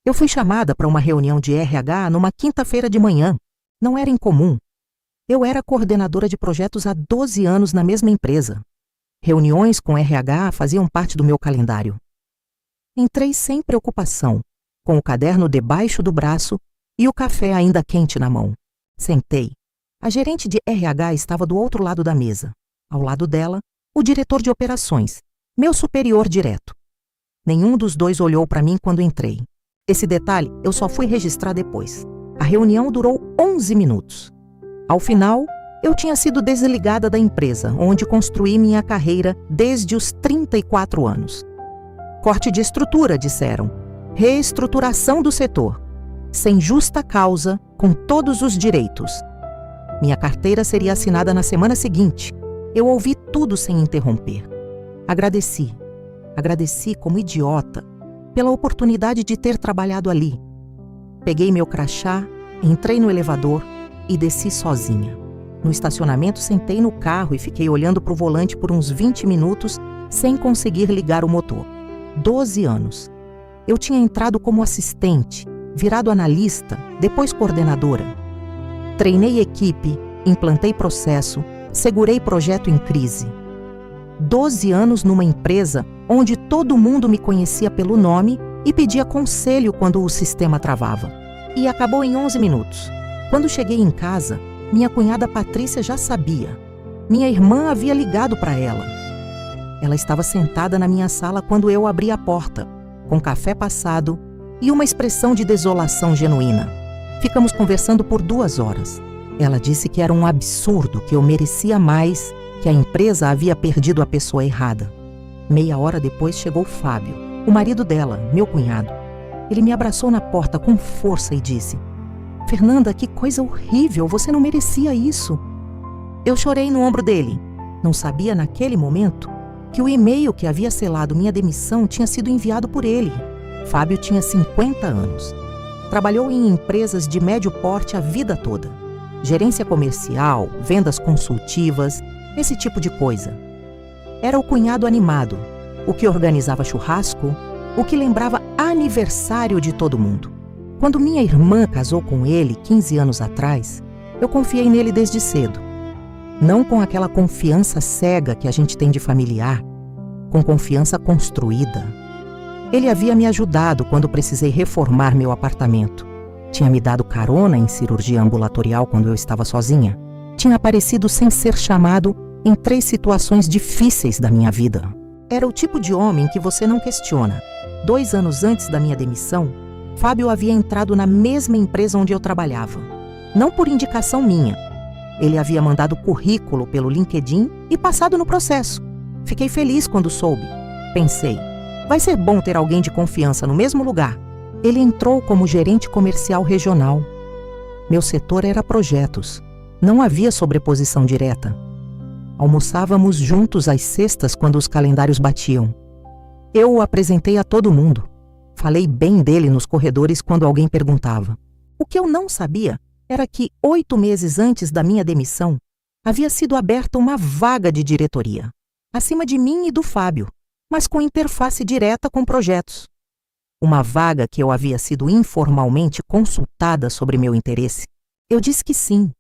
Eu fui chamada para uma reunião de RH numa quinta-feira de manhã. Não era incomum. Eu era coordenadora de projetos há 12 anos na mesma empresa. Reuniões com RH faziam parte do meu calendário. Entrei sem preocupação, com o caderno debaixo do braço e o café ainda quente na mão. Sentei. A gerente de RH estava do outro lado da mesa. Ao lado dela, o diretor de operações, meu superior direto. Nenhum dos dois olhou para mim quando entrei. Esse detalhe eu só fui registrar depois. A reunião durou 11 minutos. Ao final, eu tinha sido desligada da empresa, onde construí minha carreira desde os 34 anos. Corte de estrutura, disseram. Reestruturação do setor. Sem justa causa, com todos os direitos. Minha carteira seria assinada na semana seguinte. Eu ouvi tudo sem interromper. Agradeci. Agradeci como idiota pela oportunidade de ter trabalhado ali. Peguei meu crachá, entrei no elevador e desci sozinha. No estacionamento, sentei no carro e fiquei olhando para o volante por uns 20 minutos sem conseguir ligar o motor. 12 anos. Eu tinha entrado como assistente, virado analista, depois coordenadora. Treinei equipe, implantei processo, segurei projeto em crise. 12 anos numa empresa onde todo mundo me conhecia pelo nome e pedia conselho quando o sistema travava. E acabou em 11 minutos. Quando cheguei em casa, minha cunhada Patrícia já sabia. Minha irmã havia ligado para ela. Ela estava sentada na minha sala quando eu abri a porta, com café passado e uma expressão de desolação genuína. Ficamos conversando por 2 horas. Ela disse que era um absurdo, que eu merecia mais, que a empresa havia perdido a pessoa errada. Meia hora depois chegou Fábio, o marido dela, meu cunhado. Ele me abraçou na porta com força e disse: "Fernanda, que coisa horrível, você não merecia isso." Eu chorei no ombro dele. Não sabia naquele momento que o e-mail que havia selado minha demissão tinha sido enviado por ele. Fábio tinha 50 anos. Trabalhou em empresas de médio porte a vida toda. Gerência comercial, vendas consultivas, esse tipo de coisa. Era o cunhado animado, o que organizava churrasco, o que lembrava aniversário de todo mundo. Quando minha irmã casou com ele 15 anos atrás, eu confiei nele desde cedo. Não com aquela confiança cega que a gente tem de familiar, com confiança construída. Ele havia me ajudado quando precisei reformar meu apartamento. Tinha me dado carona em cirurgia ambulatorial quando eu estava sozinha. Tinha aparecido sem ser chamado em 3 situações difíceis da minha vida. Era o tipo de homem que você não questiona. 2 anos antes da minha demissão, Fábio havia entrado na mesma empresa onde eu trabalhava. Não por indicação minha. Ele havia mandado currículo pelo LinkedIn e passado no processo. Fiquei feliz quando soube. Pensei, vai ser bom ter alguém de confiança no mesmo lugar. Ele entrou como gerente comercial regional. Meu setor era projetos. Não havia sobreposição direta. Almoçávamos juntos às sextas quando os calendários batiam. Eu o apresentei a todo mundo. Falei bem dele nos corredores quando alguém perguntava. O que eu não sabia era que 8 meses antes da minha demissão, havia sido aberta uma vaga de diretoria, acima de mim e do Fábio, mas com interface direta com projetos. Uma vaga que eu havia sido informalmente consultada sobre meu interesse. Eu disse que sim.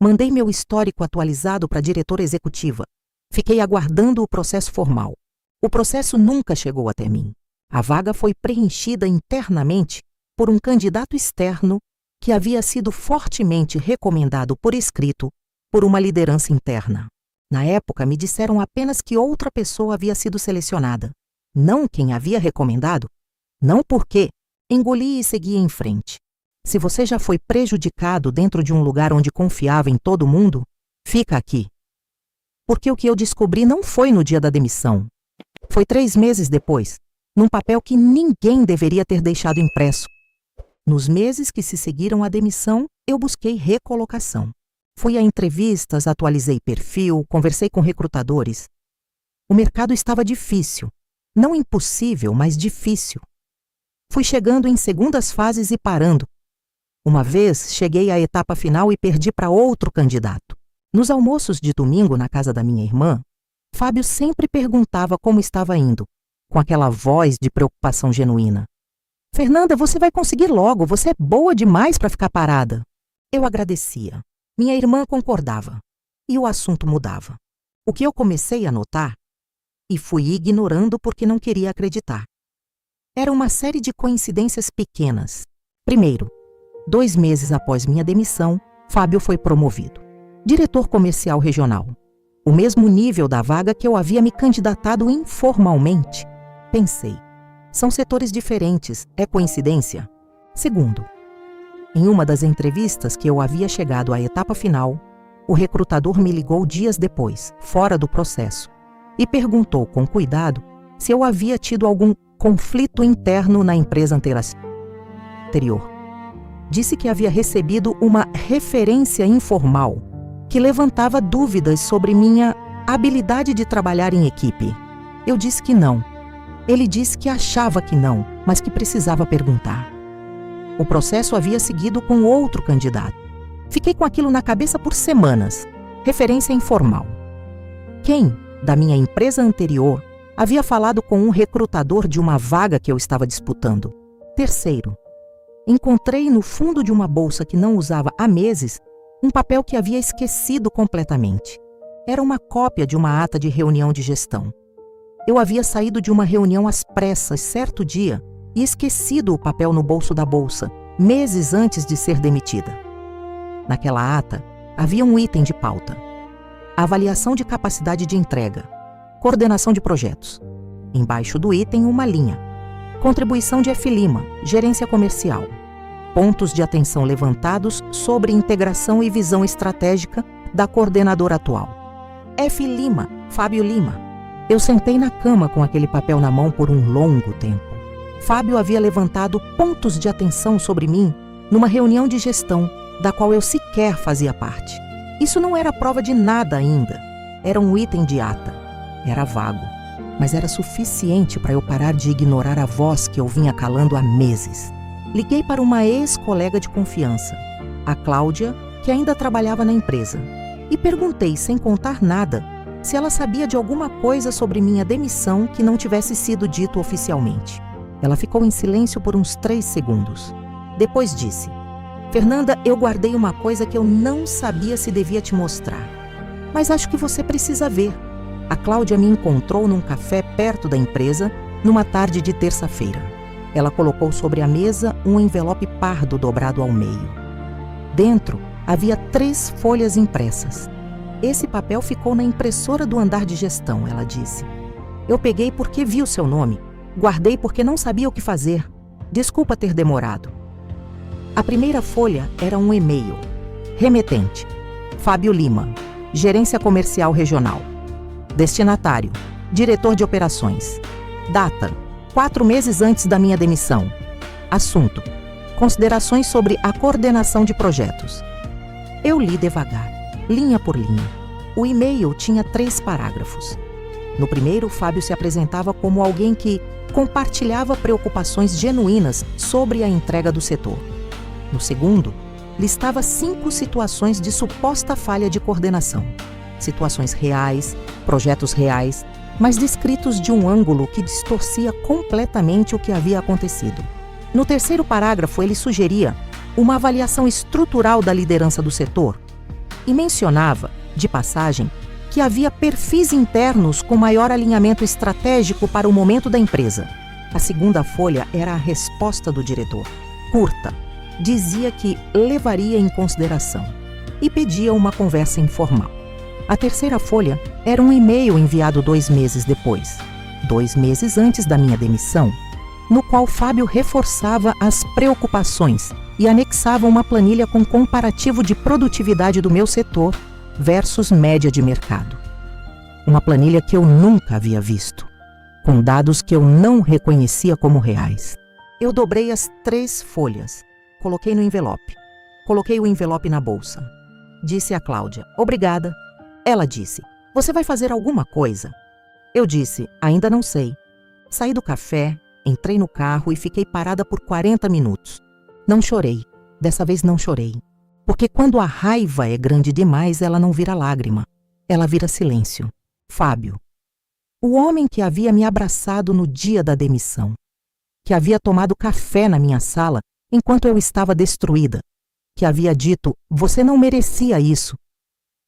Mandei meu histórico atualizado para a diretora executiva. Fiquei aguardando o processo formal. O processo nunca chegou até mim. A vaga foi preenchida internamente por um candidato externo que havia sido fortemente recomendado por escrito por uma liderança interna. Na época, me disseram apenas que outra pessoa havia sido selecionada. Não quem havia recomendado. Não porque. Engoli e segui em frente. Se você já foi prejudicado dentro de um lugar onde confiava em todo mundo, fica aqui. Porque o que eu descobri não foi no dia da demissão. Foi 3 meses depois, num papel que ninguém deveria ter deixado impresso. Nos meses que se seguiram à demissão, eu busquei recolocação. Fui a entrevistas, atualizei perfil, conversei com recrutadores. O mercado estava difícil. Não impossível, mas difícil. Fui chegando em segundas fases e parando. Uma vez, cheguei à etapa final e perdi para outro candidato. Nos almoços de domingo na casa da minha irmã, Fábio sempre perguntava como estava indo, com aquela voz de preocupação genuína. Fernanda, você vai conseguir logo, você é boa demais para ficar parada. Eu agradecia. Minha irmã concordava. E o assunto mudava. O que eu comecei a notar, e fui ignorando porque não queria acreditar, era uma série de coincidências pequenas. Primeiro, 2 meses após minha demissão, Fábio foi promovido. Diretor comercial regional. O mesmo nível da vaga que eu havia me candidatado informalmente. Pensei, são setores diferentes, é coincidência? Segundo, em uma das entrevistas que eu havia chegado à etapa final, o recrutador me ligou dias depois, fora do processo, e perguntou com cuidado se eu havia tido algum conflito interno na empresa anterior. Disse que havia recebido uma referência informal que levantava dúvidas sobre minha habilidade de trabalhar em equipe. Eu disse que não. Ele disse que achava que não, mas que precisava perguntar. O processo havia seguido com outro candidato. Fiquei com aquilo na cabeça por semanas. Referência informal. Quem, da minha empresa anterior, havia falado com um recrutador de uma vaga que eu estava disputando? Terceiro, encontrei no fundo de uma bolsa que não usava há meses um papel que havia esquecido completamente. Era uma cópia de uma ata de reunião de gestão. Eu havia saído de uma reunião às pressas certo dia e esquecido o papel no bolso da bolsa, meses antes de ser demitida. Naquela ata, havia um item de pauta: avaliação de capacidade de entrega, coordenação de projetos. Embaixo do item, uma linha: contribuição de F. Lima, gerência comercial. Pontos de atenção levantados sobre integração e visão estratégica da coordenadora atual. F. Lima, Fábio Lima. Eu sentei na cama com aquele papel na mão por um longo tempo. Fábio havia levantado pontos de atenção sobre mim numa reunião de gestão, da qual eu sequer fazia parte. Isso não era prova de nada ainda. Era um item de ata. Era vago, mas era suficiente para eu parar de ignorar a voz que eu vinha calando há meses. Liguei para uma ex-colega de confiança, a Cláudia, que ainda trabalhava na empresa, e perguntei, sem contar nada, se ela sabia de alguma coisa sobre minha demissão que não tivesse sido dito oficialmente. Ela ficou em silêncio por uns 3 segundos. Depois disse: Fernanda, eu guardei uma coisa que eu não sabia se devia te mostrar, mas acho que você precisa ver. A Cláudia me encontrou num café perto da empresa, numa tarde de terça-feira. Ela colocou sobre a mesa um envelope pardo dobrado ao meio. Dentro havia 3 folhas impressas. Esse papel ficou na impressora do andar de gestão, ela disse. Eu peguei porque vi o seu nome. Guardei porque não sabia o que fazer. Desculpa ter demorado. A primeira folha era um e-mail. Remetente: Fábio Lima, gerência comercial regional. Destinatário: diretor de operações. Data: 4 meses antes da minha demissão. Assunto: considerações sobre a coordenação de projetos. Eu li devagar, linha por linha. O e-mail tinha 3 parágrafos. No primeiro, Fábio se apresentava como alguém que compartilhava preocupações genuínas sobre a entrega do setor. No segundo, listava 5 situações de suposta falha de coordenação. Situações reais, projetos reais, mas descritos de um ângulo que distorcia completamente o que havia acontecido. No terceiro parágrafo, ele sugeria uma avaliação estrutural da liderança do setor e mencionava, de passagem, que havia perfis internos com maior alinhamento estratégico para o momento da empresa. A segunda folha era a resposta do diretor. Curta, dizia que levaria em consideração e pedia uma conversa informal. A terceira folha era um e-mail enviado 2 meses depois, 2 meses antes da minha demissão, no qual Fábio reforçava as preocupações e anexava uma planilha com comparativo de produtividade do meu setor versus média de mercado. Uma planilha que eu nunca havia visto, com dados que eu não reconhecia como reais. Eu dobrei as 3 folhas, coloquei no envelope. Coloquei o envelope na bolsa. Disse a Cláudia: obrigada. Ela disse: você vai fazer alguma coisa? Eu disse: ainda não sei. Saí do café, entrei no carro e fiquei parada por 40 minutos. Não chorei. Dessa vez não chorei. Porque quando a raiva é grande demais, ela não vira lágrima. Ela vira silêncio. Fábio. O homem que havia me abraçado no dia da demissão. que havia tomado café na minha sala enquanto eu estava destruída, que havia dito: "Você não merecia isso",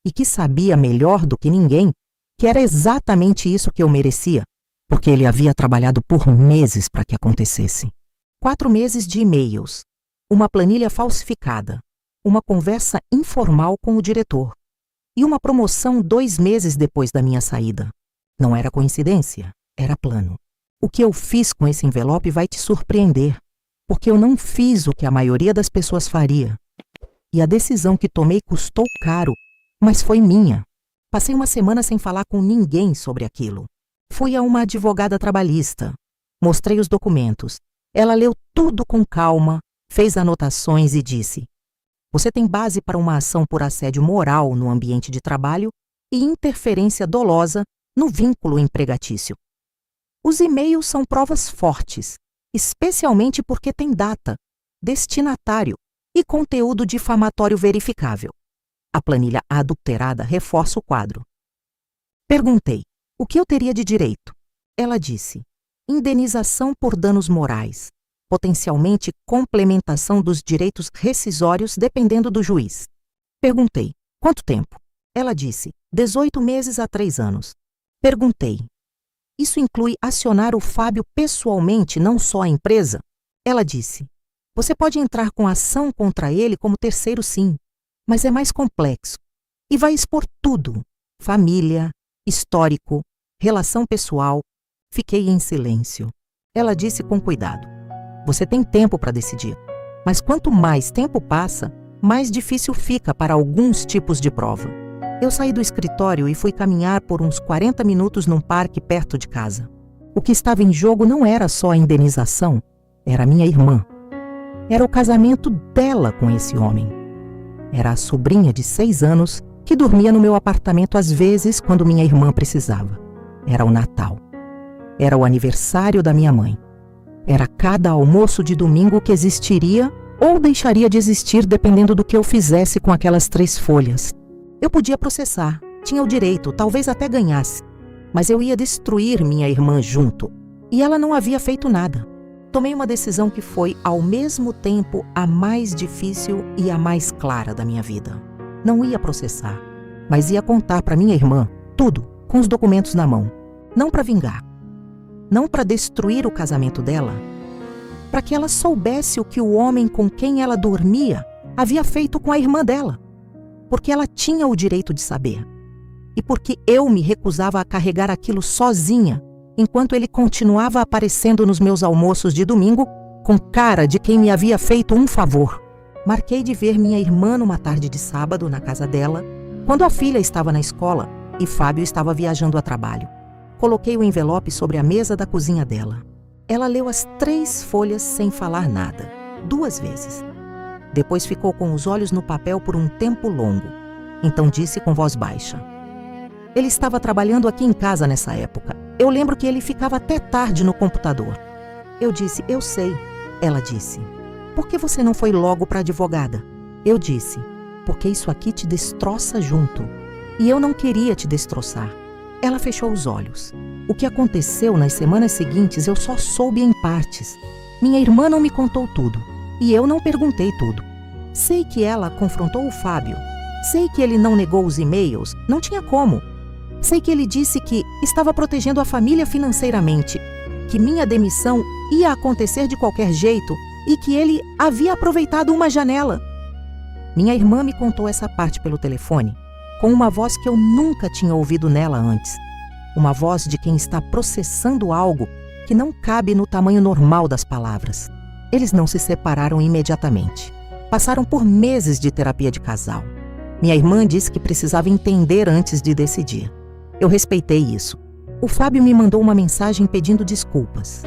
e que sabia melhor do que ninguém que era exatamente isso que eu merecia, porque ele havia trabalhado por meses para que acontecesse. 4 meses de e-mails, uma planilha falsificada, uma conversa informal com o diretor e uma promoção 2 meses depois da minha saída. Não era coincidência, era plano. O que eu fiz com esse envelope vai te surpreender, porque eu não fiz o que a maioria das pessoas faria. E a decisão que tomei custou caro, mas foi minha. Passei uma semana sem falar com ninguém sobre aquilo. Fui a uma advogada trabalhista. Mostrei os documentos. Ela leu tudo com calma, fez anotações e disse: "Você tem base para uma ação por assédio moral no ambiente de trabalho e interferência dolosa no vínculo empregatício. Os e-mails são provas fortes, especialmente porque tem data, destinatário e conteúdo difamatório verificável. A planilha adulterada reforça o quadro." Perguntei: "O que eu teria de direito?" Ela disse: "Indenização por danos morais, potencialmente complementação dos direitos rescisórios dependendo do juiz." Perguntei: "Quanto tempo?" Ela disse: 18 meses a 3 anos. Perguntei: "Isso inclui acionar o Fábio pessoalmente, não só a empresa?" Ela disse: "Você pode entrar com ação contra ele como terceiro, sim, mas é mais complexo e vai expor tudo: família, histórico, relação pessoal." Fiquei em silêncio. Ela disse com cuidado: "Você tem tempo para decidir, mas quanto mais tempo passa, mais difícil fica para alguns tipos de prova." Eu saí do escritório e fui caminhar por uns 40 minutos num parque perto de casa. O que estava em jogo não era só a indenização, era minha irmã. Era o casamento dela com esse homem. Era a sobrinha de 6 anos que dormia no meu apartamento às vezes quando minha irmã precisava. Era o Natal. Era o aniversário da minha mãe. Era cada almoço de domingo que existiria ou deixaria de existir dependendo do que eu fizesse com aquelas 3 folhas. Eu podia processar, tinha o direito, talvez até ganhasse, mas eu ia destruir minha irmã junto, e ela não havia feito nada. Tomei uma decisão que foi, ao mesmo tempo, a mais difícil e a mais clara da minha vida. Não ia processar, mas ia contar para minha irmã tudo, com os documentos na mão. Não para vingar, não para destruir o casamento dela, para que ela soubesse o que o homem com quem ela dormia havia feito com a irmã dela. Porque ela tinha o direito de saber. E porque eu me recusava a carregar aquilo sozinha, enquanto ele continuava aparecendo nos meus almoços de domingo com cara de quem me havia feito um favor. Marquei de ver minha irmã numa tarde de sábado na casa dela, quando a filha estava na escola e Fábio estava viajando a trabalho. Coloquei o envelope sobre a mesa da cozinha dela. Ela leu as 3 folhas sem falar nada, 2 vezes. Depois ficou com os olhos no papel por um tempo longo. Então disse com voz baixa: "Ele estava trabalhando aqui em casa nessa época. Eu lembro que ele ficava até tarde no computador." Eu disse: "Eu sei." Ela disse: "Por que você não foi logo para a advogada?" Eu disse: "Porque isso aqui te destroça junto. E eu não queria te destroçar." Ela fechou os olhos. O que aconteceu nas semanas seguintes eu só soube em partes. Minha irmã não me contou tudo. E eu não perguntei tudo. Sei que ela confrontou o Fábio. Sei que ele não negou os e-mails, não tinha como. Sei que ele disse que estava protegendo a família financeiramente, que minha demissão ia acontecer de qualquer jeito e que ele havia aproveitado uma janela. Minha irmã me contou essa parte pelo telefone, com uma voz que eu nunca tinha ouvido nela antes. Uma voz de quem está processando algo que não cabe no tamanho normal das palavras. Eles não se separaram imediatamente. Passaram por meses de terapia de casal. Minha irmã disse que precisava entender antes de decidir. Eu respeitei isso. O Fábio me mandou uma mensagem pedindo desculpas.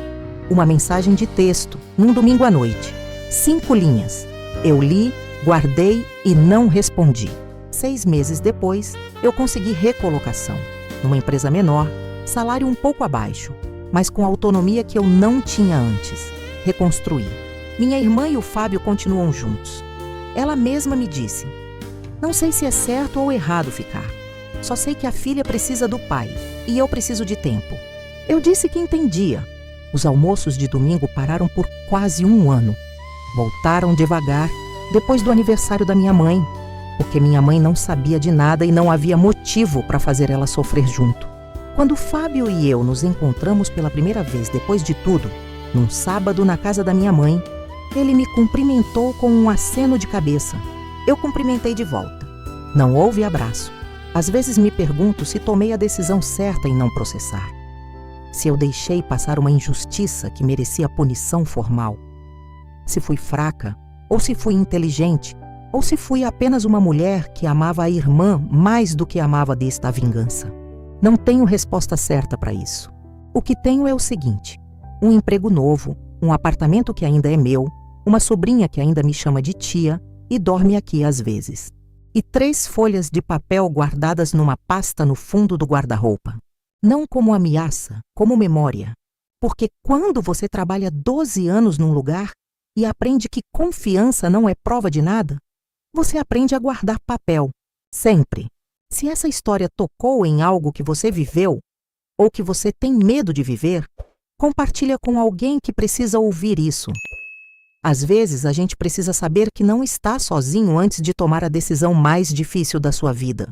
Uma mensagem de texto, num domingo à noite. 5 linhas. Eu li, guardei e não respondi. 6 meses depois, eu consegui recolocação. Numa empresa menor, salário um pouco abaixo, mas com autonomia que eu não tinha antes. Reconstruí. Minha irmã e o Fábio continuam juntos. Ela mesma me disse: "Não sei se é certo ou errado ficar. Só sei que a filha precisa do pai e eu preciso de tempo." Eu disse que entendia, Os almoços de domingo pararam por quase um ano. Voltaram devagar, depois do aniversário da minha mãe, porque minha mãe não sabia de nada e não havia motivo para fazer ela sofrer junto. Quando Fábio e eu nos encontramos pela primeira vez depois de tudo, num sábado na casa da minha mãe, ele me cumprimentou com um aceno de cabeça. Eu cumprimentei de volta. Não houve abraço. Às vezes me pergunto se tomei a decisão certa em não processar. Se eu deixei passar uma injustiça que merecia punição formal. Se fui fraca, ou se fui inteligente, ou se fui apenas uma mulher que amava a irmã mais do que amava desta vingança. Não tenho resposta certa para isso. O que tenho é o seguinte: um emprego novo, um apartamento que ainda é meu, uma sobrinha que ainda me chama de tia e dorme aqui às vezes. E 3 folhas de papel guardadas numa pasta no fundo do guarda-roupa. Não como ameaça, como memória. Porque quando você trabalha 12 anos num lugar e aprende que confiança não é prova de nada, você aprende a guardar papel, sempre. Se essa história tocou em algo que você viveu, ou que você tem medo de viver, compartilha com alguém que precisa ouvir isso. Às vezes, a gente precisa saber que não está sozinho antes de tomar a decisão mais difícil da sua vida.